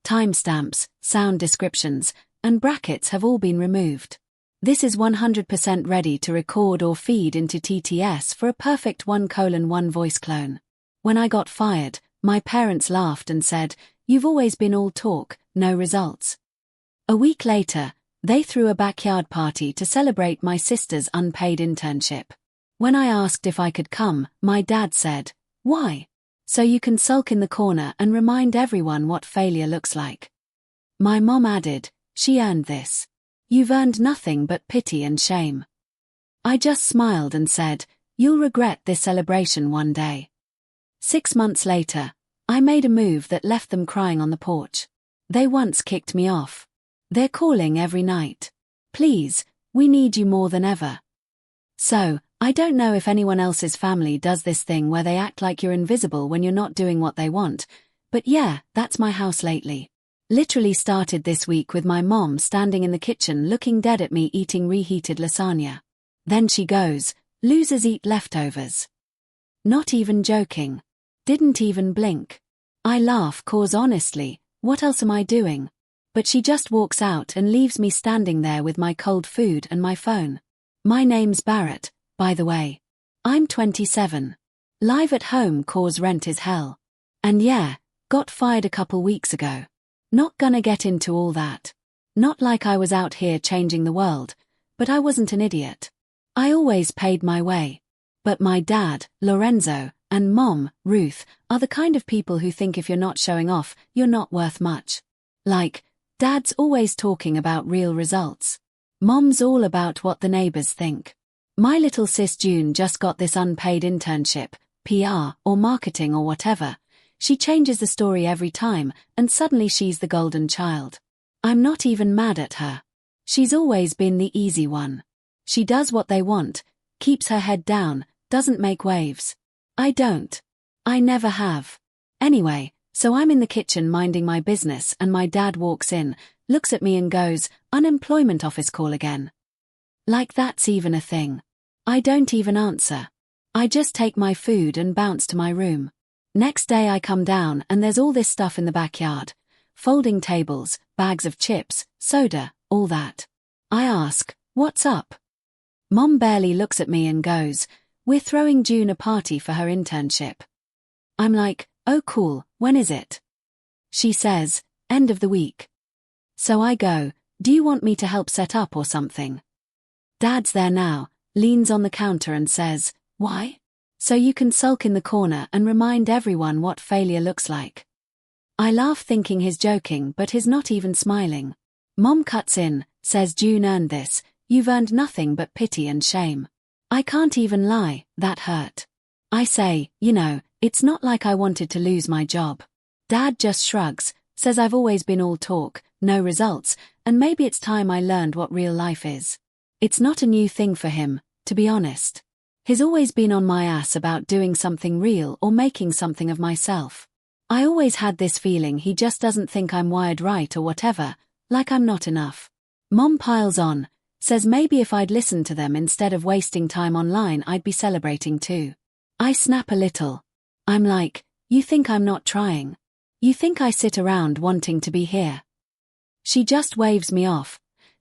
timestamps, sound descriptions, and brackets have all been removed. This is 100% ready to record or feed into TTS for a perfect 1:1 voice clone. When I got fired, my parents laughed and said, "You've always been all talk, no results." A week later, they threw a backyard party to celebrate my sister's unpaid internship. When I asked if I could come, my dad said, "Why?" "So you can sulk in the corner and remind everyone what failure looks like." My mom added, "She earned this. You've earned nothing but pity and shame." I just smiled and said, "You'll regret this celebration one day." 6 months later, I made a move that left them crying on the porch. They once kicked me off. They're calling every night. "Please, we need you more than ever." So, I don't know if anyone else's family does this thing where they act like you're invisible when you're not doing what they want, but yeah, that's my house lately. Literally started this week with my mom standing in the kitchen looking dead at me eating reheated lasagna. Then she goes, "Losers eat leftovers." Not even joking. Didn't even blink. I laugh 'cause honestly, what else am I doing? But she just walks out and leaves me standing there with my cold food and my phone. My name's Barrett, by the way. I'm 27. Live at home 'cause rent is hell. And yeah, got fired a couple weeks ago. Not gonna get into all that. Not like I was out here changing the world, but I wasn't an idiot. I always paid my way. But my dad, Lorenzo, and mom, Ruth, are the kind of people who think if you're not showing off, you're not worth much. Like, dad's always talking about real results. Mom's all about what the neighbors think. My little sis June just got this unpaid internship, PR, or marketing or whatever. She changes the story every time, and suddenly she's the golden child. I'm not even mad at her. She's always been the easy one. She does what they want, keeps her head down, doesn't make waves. I don't. I never have. Anyway, so I'm in the kitchen minding my business and my dad walks in, looks at me and goes, "Unemployment office call again." Like that's even a thing. I don't even answer. I just take my food and bounce to my room. Next day I come down and there's all this stuff in the backyard. Folding tables, bags of chips, soda, all that. I ask, "What's up?" Mom barely looks at me and goes, "We're throwing June a party for her internship." I'm like, "Oh cool, when is it?" She says, "End of the week." So I go, "Do you want me to help set up or something?" Dad's there now, leans on the counter and says, "Why?" "So you can sulk in the corner and remind everyone what failure looks like." I laugh thinking he's joking but he's not even smiling. Mom cuts in, says June earned this, "You've earned nothing but pity and shame." I can't even lie, that hurt. I say, it's not like I wanted to lose my job. Dad just shrugs, says I've always been all talk, no results, and maybe it's time I learned what real life is. It's not a new thing for him, to be honest. He's always been on my ass about doing something real or making something of myself. I always had this feeling he just doesn't think I'm wired right or whatever, like I'm not enough. Mom piles on, says maybe if I'd listened to them instead of wasting time online I'd be celebrating too. I snap a little. I'm like, "You think I'm not trying? You think I sit around wanting to be here?" She just waves me off,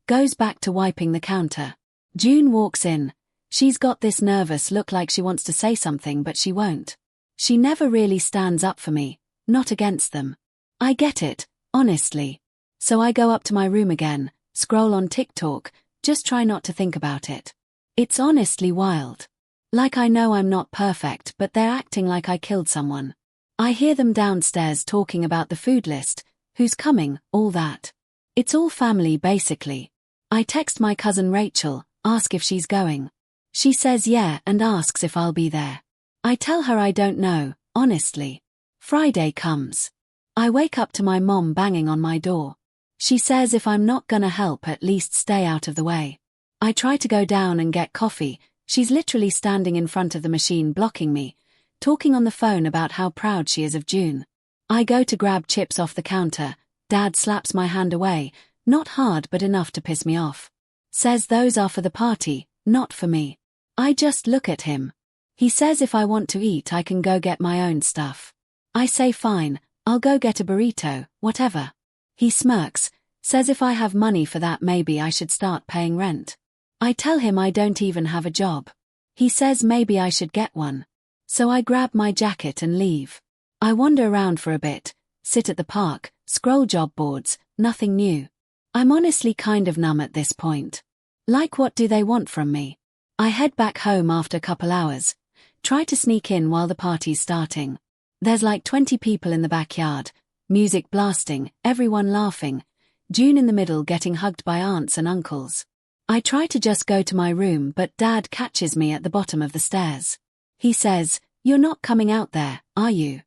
goes back to wiping the counter. June walks in. She's got this nervous look like she wants to say something but she won't. She never really stands up for me, not against them. I get it, honestly. So I go up to my room again, scroll on TikTok, just try not to think about it. It's honestly wild. Like I know I'm not perfect but they're acting like I killed someone. I hear them downstairs talking about the food list, who's coming, all that. It's all family basically. I text my cousin Rachel, ask if she's going. She says yeah and asks if I'll be there. I tell her I don't know, honestly. Friday comes. I wake up to my mom banging on my door. She says if I'm not gonna help at least stay out of the way. I try to go down and get coffee, she's literally standing in front of the machine blocking me, talking on the phone about how proud she is of June. I go to grab chips off the counter, Dad slaps my hand away, not hard but enough to piss me off. Says those are for the party, not for me. I just look at him. He says if I want to eat I can go get my own stuff. I say fine, I'll go get a burrito, whatever. He smirks, says if I have money for that maybe I should start paying rent. I tell him I don't even have a job. He says maybe I should get one. So I grab my jacket and leave. I wander around for a bit, sit at the park, scroll job boards, nothing new. I'm honestly kind of numb at this point. Like, what do they want from me? I head back home after a couple hours, try to sneak in while the party's starting. There's like 20 people in the backyard, music blasting, everyone laughing, June in the middle getting hugged by aunts and uncles. I try to just go to my room, but Dad catches me at the bottom of the stairs. He says, "You're not coming out there, are you?"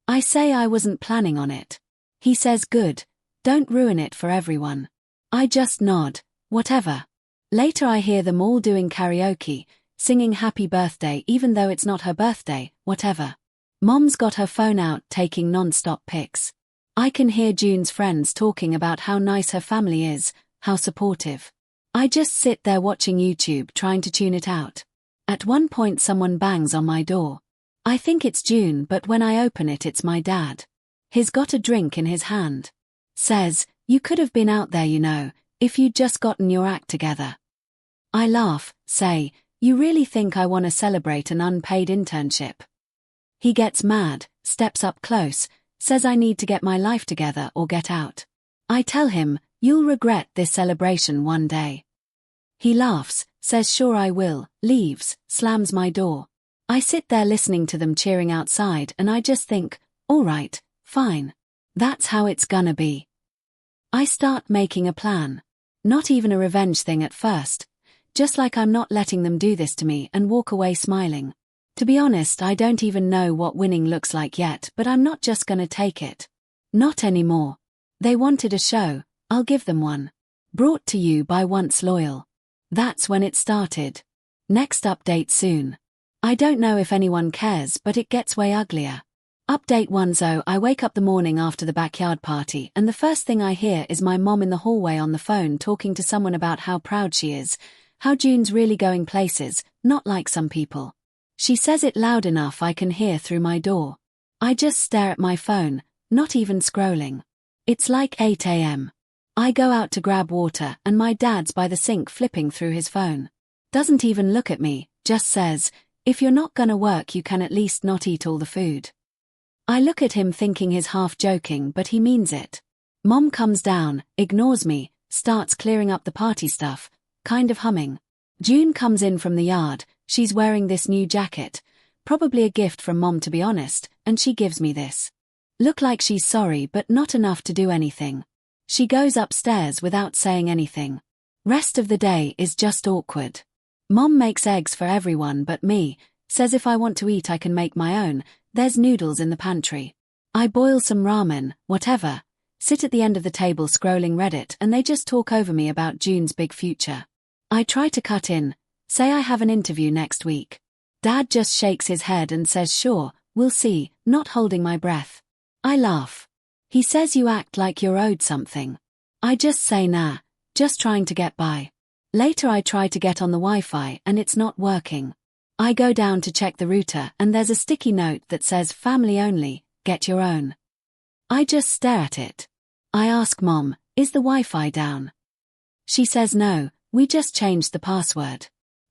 I say I wasn't planning on it. He says, "Good, don't ruin it for everyone." I just nod, whatever. Later I hear them all doing karaoke, singing happy birthday even though it's not her birthday, whatever. Mom's got her phone out taking non-stop pics. I can hear June's friends talking about how nice her family is, how supportive. I just sit there watching YouTube trying to tune it out. At one point someone bangs on my door. I think it's June, but when I open it it's my dad. He's got a drink in his hand. Says, "You could have been out there, you know, if you'd just gotten your act together." I laugh, say, "You really think I want to celebrate an unpaid internship?" He gets mad, steps up close, says I need to get my life together or get out. I tell him, "You'll regret this celebration one day." He laughs, says sure I will, leaves, slams my door. I sit there listening to them cheering outside and I just think, all right, fine. That's how it's gonna be. I start making a plan. Not even a revenge thing at first. Just like I'm not letting them do this to me, and walk away smiling. To be honest, I don't even know what winning looks like yet, but I'm not just gonna take it. Not anymore. They wanted a show, I'll give them one. Brought to you by Once Loyal. That's when it started. Next update soon. I don't know if anyone cares, but it gets way uglier. Update 1. I wake up the morning after the backyard party and the first thing I hear is my mom in the hallway on the phone talking to someone about how proud she is, how June's really going places, not like some people. She says it loud enough I can hear through my door. I just stare at my phone, not even scrolling. It's like 8 a.m. I go out to grab water and my dad's by the sink flipping through his phone. Doesn't even look at me, just says, "If you're not gonna work you can at least not eat all the food." I look at him thinking he's half joking, but he means it. Mom comes down, ignores me, starts clearing up the party stuff, kind of humming. June comes in from the yard, she's wearing this new jacket, probably a gift from Mom to be honest, and she gives me this. Look like she's sorry but not enough to do anything. She goes upstairs without saying anything. Rest of the day is just awkward. Mom makes eggs for everyone but me, says if I want to eat I can make my own. There's noodles in the pantry. I boil some ramen, whatever. Sit at the end of the table scrolling Reddit and they just talk over me about June's big future. I try to cut in, say I have an interview next week. Dad just shakes his head and says sure, we'll see, not holding my breath. I laugh. He says you act like you're owed something. I just say nah, just trying to get by. Later I try to get on the Wi-Fi and it's not working. I go down to check the router and there's a sticky note that says family only, get your own. I just stare at it. I ask Mom, is the Wi-Fi down? She says no, we just changed the password.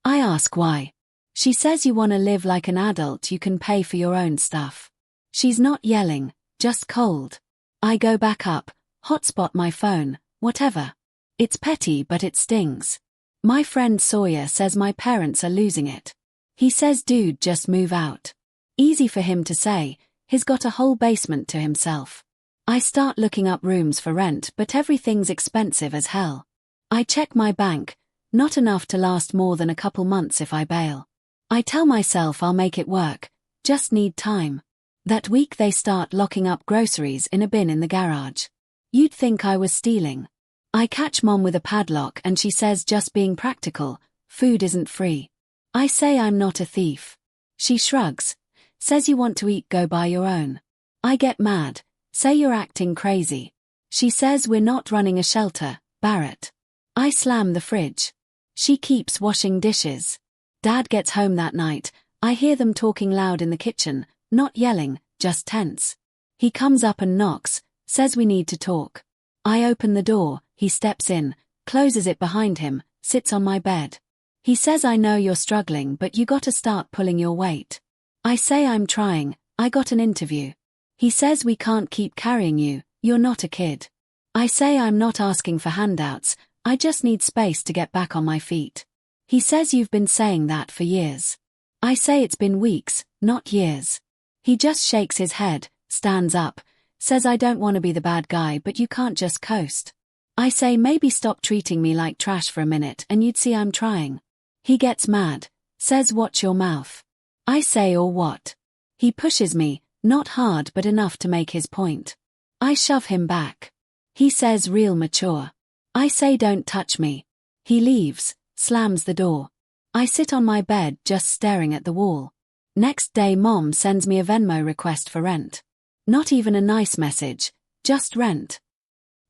I ask why. She says you wanna live like an adult, you can pay for your own stuff. She's not yelling, just cold. I go back up, hotspot my phone, whatever. It's petty but it stings. My friend Sawyer says my parents are losing it. He says dude just move out. Easy for him to say, he's got a whole basement to himself. I start looking up rooms for rent but everything's expensive as hell. I check my bank, not enough to last more than a couple months if I bail. I tell myself I'll make it work, just need time. That week they start locking up groceries in a bin in the garage. You'd think I was stealing. I catch Mom with a padlock and she says just being practical, food isn't free. I say I'm not a thief. She shrugs, says you want to eat go buy your own. I get mad, say you're acting crazy. She says we're not running a shelter, Barrett. I slam the fridge. She keeps washing dishes. Dad gets home that night, I hear them talking loud in the kitchen, not yelling, just tense. He comes up and knocks, says we need to talk. I open the door, he steps in, closes it behind him, sits on my bed. He says, I know you're struggling, but you gotta start pulling your weight. I say I'm trying, I got an interview. He says we can't keep carrying you, you're not a kid. I say I'm not asking for handouts, I just need space to get back on my feet. He says you've been saying that for years. I say it's been weeks, not years. He just shakes his head, stands up, says I don't want to be the bad guy, but you can't just coast. I say maybe stop treating me like trash for a minute and you'd see I'm trying. He gets mad, says watch your mouth. I say or what? He pushes me, not hard but enough to make his point. I shove him back. He says real mature. I say don't touch me. He leaves, slams the door. I sit on my bed just staring at the wall. Next day Mom sends me a Venmo request for rent. Not even a nice message, just rent.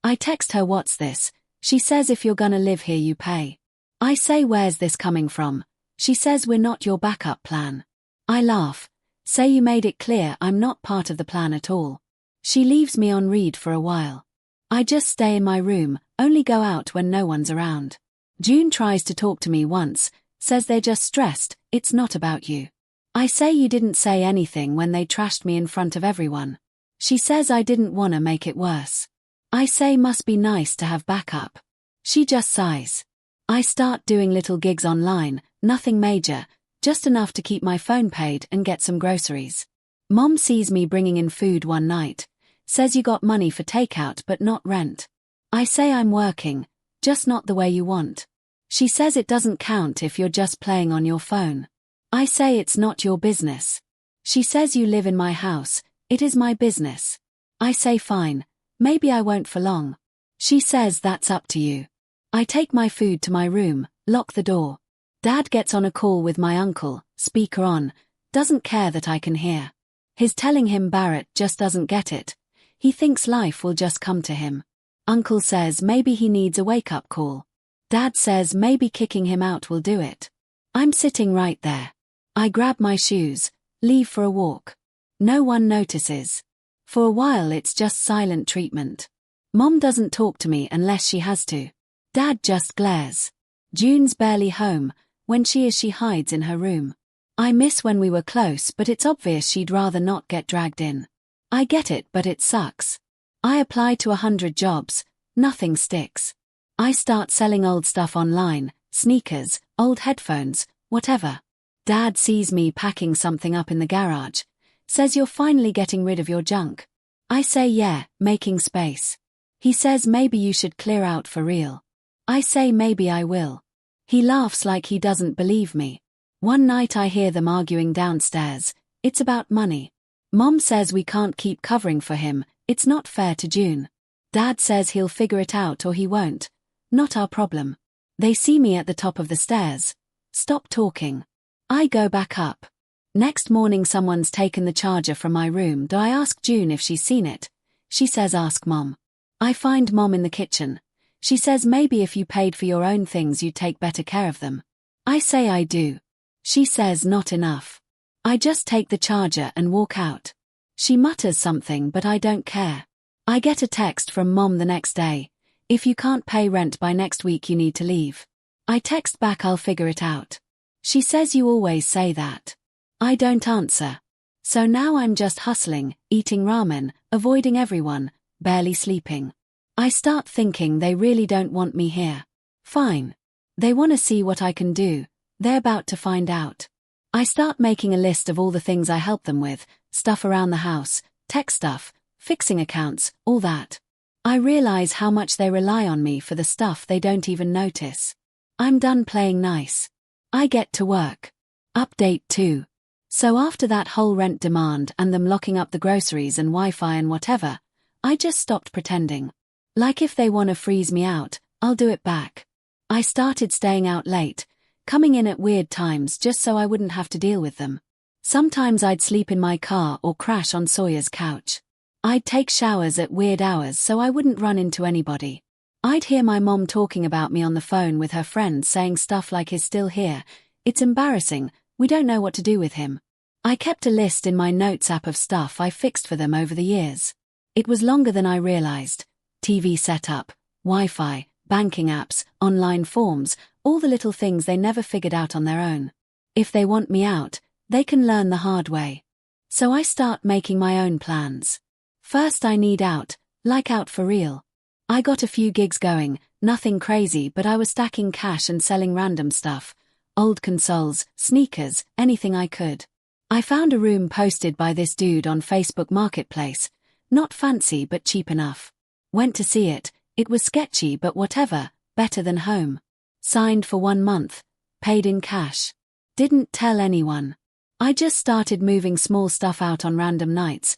I text her what's this, she says if you're gonna live here you pay. I say where's this coming from? She says we're not your backup plan. I laugh, say you made it clear I'm not part of the plan at all. She leaves me on read for a while. I just stay in my room, only go out when no one's around. June tries to talk to me once, says they're just stressed, it's not about you. I say you didn't say anything when they trashed me in front of everyone. She says I didn't wanna make it worse. I say must be nice to have backup. She just sighs. I start doing little gigs online, nothing major, just enough to keep my phone paid and get some groceries. Mom sees me bringing in food one night, says you got money for takeout but not rent. I say I'm working, just not the way you want. She says it doesn't count if you're just playing on your phone. I say it's not your business. She says you live in my house, it is my business. I say fine, maybe I won't for long. She says that's up to you. I take my food to my room, lock the door. Dad gets on a call with my uncle, speaker on, doesn't care that I can hear. He's telling him Barrett just doesn't get it. He thinks life will just come to him. Uncle says maybe he needs a wake-up call. Dad says maybe kicking him out will do it. I'm sitting right there. I grab my shoes, leave for a walk. No one notices. For a while it's just silent treatment. Mom doesn't talk to me unless she has to. Dad just glares. June's barely home, when she is she hides in her room. I miss when we were close but it's obvious she'd rather not get dragged in. I get it but it sucks. I apply to 100 jobs, nothing sticks. I start selling old stuff online, sneakers, old headphones, whatever. Dad sees me packing something up in the garage, says you're finally getting rid of your junk. I say yeah, making space. He says maybe you should clear out for real. I say maybe I will. He laughs like he doesn't believe me. One night I hear them arguing downstairs, it's about money. Mom says we can't keep covering for him, it's not fair to June. Dad says he'll figure it out or he won't, not our problem. They see me at the top of the stairs. Stop talking. I go back up. Next morning someone's taken the charger from my room. I ask June if she's seen it. She says ask Mom. I find Mom in the kitchen. She says maybe if you paid for your own things you'd take better care of them. I say I do. She says not enough. I just take the charger and walk out. She mutters something but I don't care. I get a text from Mom the next day. If you can't pay rent by next week you need to leave. I text back I'll figure it out. She says you always say that. I don't answer. So now I'm just hustling, eating ramen, avoiding everyone, barely sleeping. I start thinking they really don't want me here. Fine. They want to see what I can do. They're about to find out. I start making a list of all the things I help them with, stuff around the house, tech stuff, fixing accounts, all that. I realize how much they rely on me for the stuff they don't even notice. I'm done playing nice. I get to work. Update 2. So after that whole rent demand and them locking up the groceries and Wi-Fi and whatever, I just stopped pretending. Like if they want to freeze me out, I'll do it back. I started staying out late, coming in at weird times just so I wouldn't have to deal with them. Sometimes I'd sleep in my car or crash on Sawyer's couch. I'd take showers at weird hours so I wouldn't run into anybody. I'd hear my mom talking about me on the phone with her friends saying stuff like he's still here, it's embarrassing, we don't know what to do with him. I kept a list in my notes app of stuff I fixed for them over the years. It was longer than I realized. TV setup, Wi-Fi, banking apps, online forms, all the little things they never figured out on their own. If they want me out, they can learn the hard way. So I start making my own plans. First I need out, like out for real. I got a few gigs going, nothing crazy, but I was stacking cash and selling random stuff. Old consoles, sneakers, anything I could. I found a room posted by this dude on Facebook Marketplace. Not fancy but cheap enough. Went to see it, it was sketchy but whatever, better than home. Signed for 1 month, paid in cash. Didn't tell anyone. I just started moving small stuff out on random nights.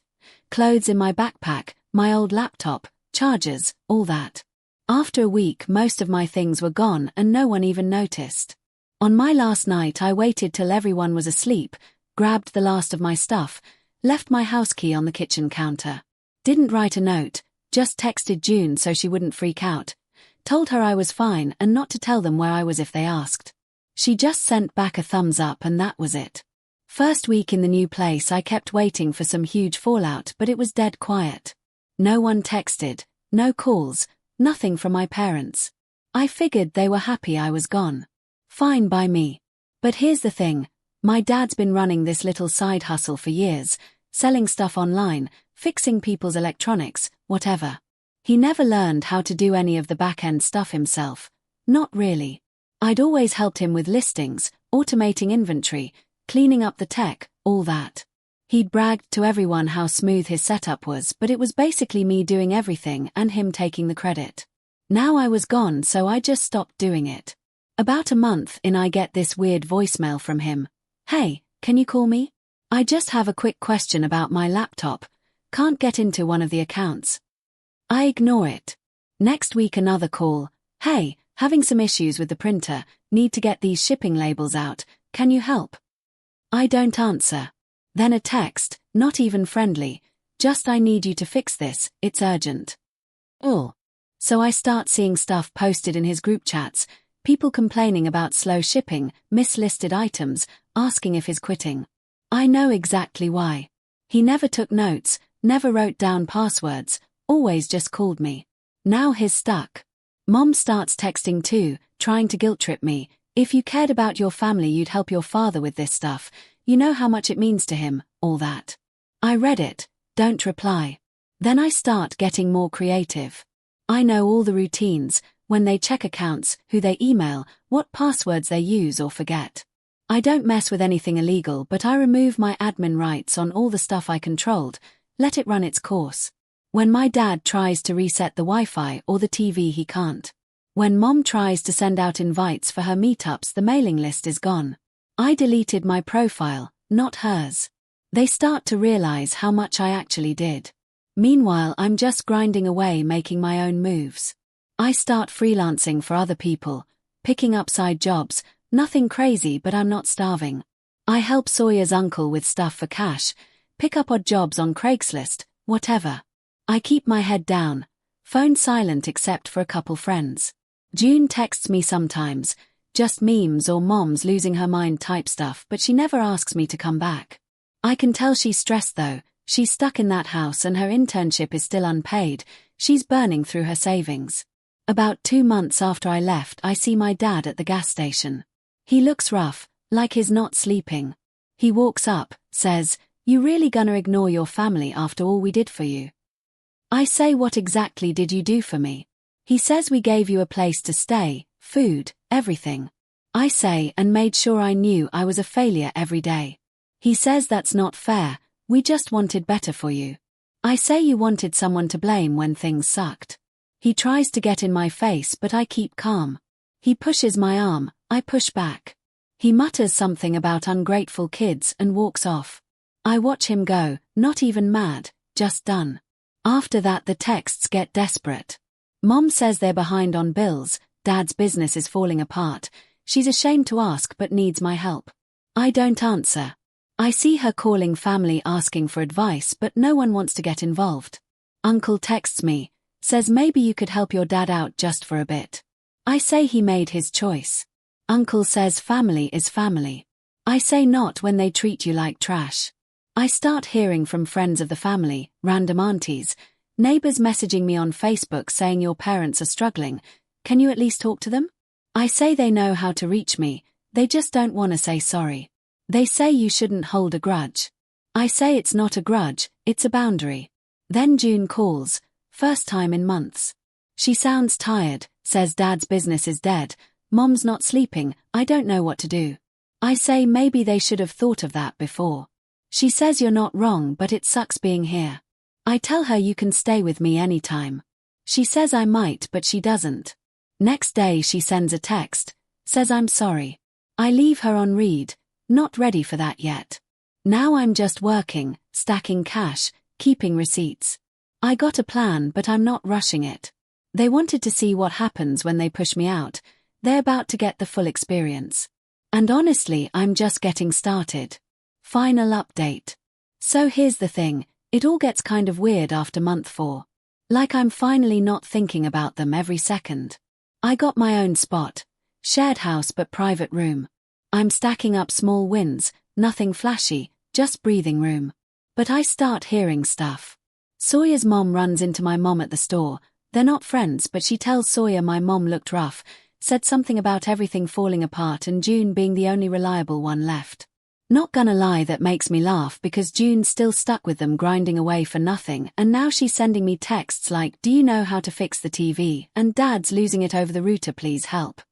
Clothes in my backpack, my old laptop, chargers, all that. After a week most of my things were gone and no one even noticed. On my last night I waited till everyone was asleep, grabbed the last of my stuff, left my house key on the kitchen counter. Didn't write a note, just texted June so she wouldn't freak out. Told her I was fine and not to tell them where I was if they asked. She just sent back a thumbs up and that was it. First week in the new place I kept waiting for some huge fallout but it was dead quiet. No one texted, no calls, nothing from my parents. I figured they were happy I was gone. Fine by me. But here's the thing, my dad's been running this little side hustle for years, selling stuff online, fixing people's electronics, whatever. He never learned how to do any of the back-end stuff himself. Not really. I'd always helped him with listings, automating inventory, cleaning up the tech, all that. He'd bragged to everyone how smooth his setup was, but it was basically me doing everything and him taking the credit. Now I was gone so I just stopped doing it. About a month in I get this weird voicemail from him. Hey, can you call me? I just have a quick question about my laptop. Can't get into one of the accounts. I ignore it. Next week another call. Hey, having some issues with the printer, need to get these shipping labels out, can you help? I don't answer. Then a text, not even friendly, just I need you to fix this, it's urgent. So I start seeing stuff posted in his group chats, people complaining about slow shipping, mislisted items, asking if he's quitting. I know exactly why. He never took notes, never wrote down passwords, always just called me. Now he's stuck. Mom starts texting too, trying to guilt trip me. If you cared about your family you'd help your father with this stuff, you know how much it means to him, all that. I read it, don't reply. Then I start getting more creative. I know all the routines, when they check accounts, who they email, what passwords they use or forget. I don't mess with anything illegal but I remove my admin rights on all the stuff I controlled, let it run its course. When my dad tries to reset the Wi-Fi or the TV he can't. When Mom tries to send out invites for her meetups the mailing list is gone. I deleted my profile, not hers. They start to realize how much I actually did. Meanwhile I'm just grinding away making my own moves. I start freelancing for other people, picking up side jobs, nothing crazy but I'm not starving. I help Sawyer's uncle with stuff for cash, pick up odd jobs on Craigslist, whatever. I keep my head down, phone silent except for a couple friends. June texts me sometimes, just memes or Mom's losing her mind type stuff but she never asks me to come back. I can tell she's stressed though, she's stuck in that house and her internship is still unpaid, she's burning through her savings. About 2 months after I left I see my dad at the gas station. He looks rough, like he's not sleeping. He walks up, says, "You really gonna ignore your family after all we did for you?" I say, "What exactly did you do for me?" He says, "We gave you a place to stay, food, everything." I say, "And made sure I knew I was a failure every day." He says, "That's not fair, we just wanted better for you." I say, "You wanted someone to blame when things sucked." He tries to get in my face but I keep calm. He pushes my arm, I push back. He mutters something about ungrateful kids and walks off. I watch him go, not even mad, just done. After that the texts get desperate. Mom says they're behind on bills, Dad's business is falling apart, she's ashamed to ask but needs my help. I don't answer. I see her calling family asking for advice but no one wants to get involved. Uncle texts me, says maybe you could help your dad out just for a bit. I say he made his choice. Uncle says family is family. I say not when they treat you like trash. I start hearing from friends of the family, random aunties, Neighbors messaging me on Facebook saying your parents are struggling. Can you at least talk to them? I say they know how to reach me, they just don't want to say sorry. They say you shouldn't hold a grudge. I say it's not a grudge, it's a boundary. Then June calls, first time in months. She sounds tired, says Dad's business is dead, Mom's not sleeping, I don't know what to do. I say maybe they should have thought of that before. She says you're not wrong but it sucks being here. I tell her you can stay with me anytime. She says I might but she doesn't. Next day she sends a text, says I'm sorry. I leave her on read, not ready for that yet. Now I'm just working, stacking cash, keeping receipts. I got a plan but I'm not rushing it. They wanted to see what happens when they push me out, they're about to get the full experience. And honestly I'm just getting started. Final update. So here's the thing, it all gets kind of weird after month 4. Like I'm finally not thinking about them every second. I got my own spot. Shared house but private room. I'm stacking up small wins, nothing flashy, just breathing room. But I start hearing stuff. Sawyer's mom runs into my mom at the store. They're not friends but she tells Sawyer my mom looked rough, said something about everything falling apart and June being the only reliable one left. Not gonna lie, that makes me laugh because June's still stuck with them grinding away for nothing and now she's sending me texts like, do you know how to fix the TV, and Dad's losing it over the router, please help.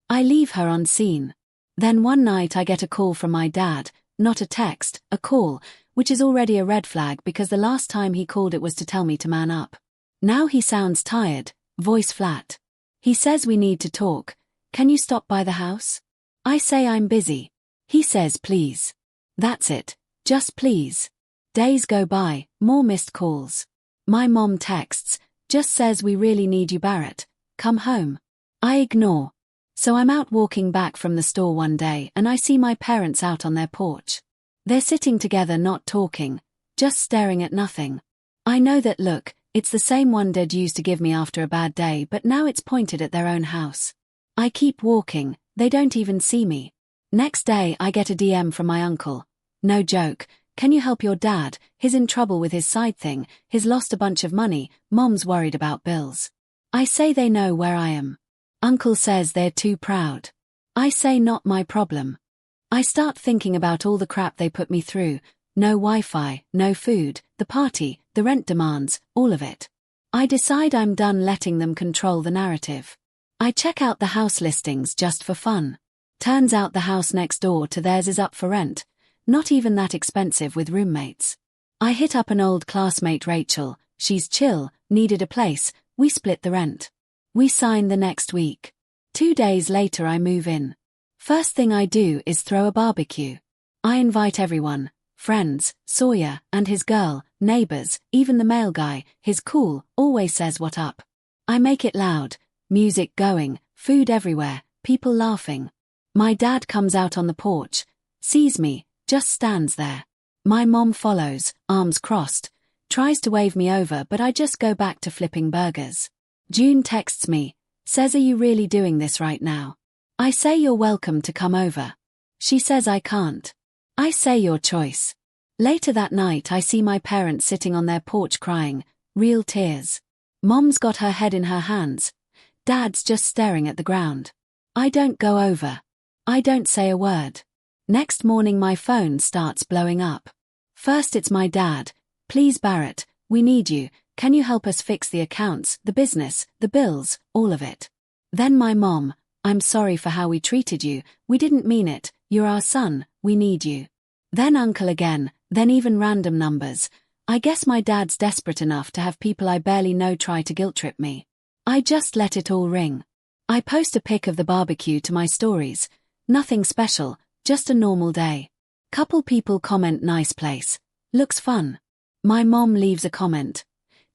I leave her on scene. Then one night I get a call from my dad, not a text, a call, which is already a red flag because the last time he called it was to tell me to man up. Now he sounds tired, voice flat. He says we need to talk, can you stop by the house? I say I'm busy. He says please. That's it, just please. Days go by, more missed calls. My mom texts, just says we really need you Barrett, come home. I ignore. So I'm out walking back from the store one day and I see my parents out on their porch. They're sitting together not talking, just staring at nothing. I know that look, it's the same one Dad used to give me after a bad day but now it's pointed at their own house. I keep walking, they don't even see me. Next day I get a DM from my uncle. No joke, can you help your dad, he's in trouble with his side thing, he's lost a bunch of money, mom's worried about bills. I say they know where I am. Uncle says they're too proud. I say not my problem. I start thinking about all the crap they put me through, no Wi-Fi, no food, the party, the rent demands, all of it. I decide I'm done letting them control the narrative. I check out the house listings just for fun. Turns out the house next door to theirs is up for rent, not even that expensive with roommates. I hit up an old classmate Rachel, she's chill, needed a place, we split the rent. We sign the next week. 2 days later I move in. First thing I do is throw a barbecue. I invite everyone, friends, Sawyer and his girl, neighbors, even the mail guy, he's cool, always says what up. I make it loud, music going, food everywhere, people laughing. My dad comes out on the porch, sees me, just stands there. My mom follows, arms crossed, tries to wave me over but I just go back to flipping burgers. June texts me, says are you really doing this right now? I say you're welcome to come over. She says I can't. I say your choice. Later that night I see my parents sitting on their porch crying, real tears. Mom's got her head in her hands. Dad's just staring at the ground. I don't go over. I don't say a word. Next morning my phone starts blowing up. First it's my dad, please Barrett, we need you, can you help us fix the accounts, the business, the bills, all of it. Then my mom, I'm sorry for how we treated you, we didn't mean it, you're our son, we need you. Then uncle again, then even random numbers. I guess my dad's desperate enough to have people I barely know try to guilt trip me. I just let it all ring. I post a pic of the barbecue to my stories. Nothing special, just a normal day. Couple people comment nice place. Looks fun. My mom leaves a comment.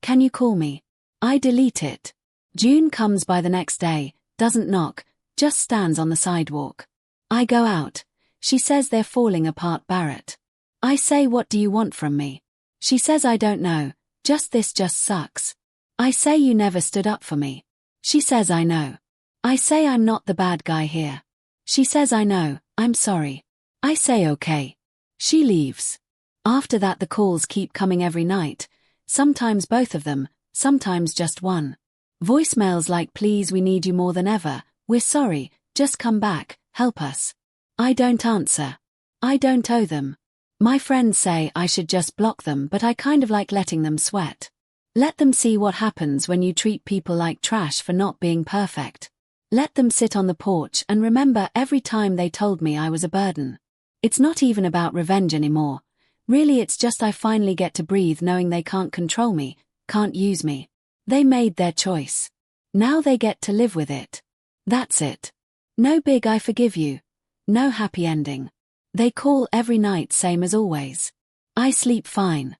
Can you call me? I delete it. June comes by the next day, doesn't knock, just stands on the sidewalk. I go out. She says they're falling apart Barrett. I say what do you want from me? She says I don't know, just this just sucks. I say you never stood up for me. She says I know. I say I'm not the bad guy here. She says I know, I'm sorry. I say okay. She leaves. After that the calls keep coming every night. sometimes both of them, sometimes just one. Voicemails like please we need you more than ever, we're sorry, just come back, help us. I don't answer. I don't owe them. My friends say I should just block them, but I kind of like letting them sweat. Let them see what happens when you treat people like trash for not being perfect. Let them sit on the porch and remember every time they told me I was a burden. It's not even about revenge anymore. Really, it's just I finally get to breathe knowing they can't control me, can't use me. They made their choice. Now they get to live with it. That's it. No big I forgive you. No happy ending. They call every night same as always. I sleep fine.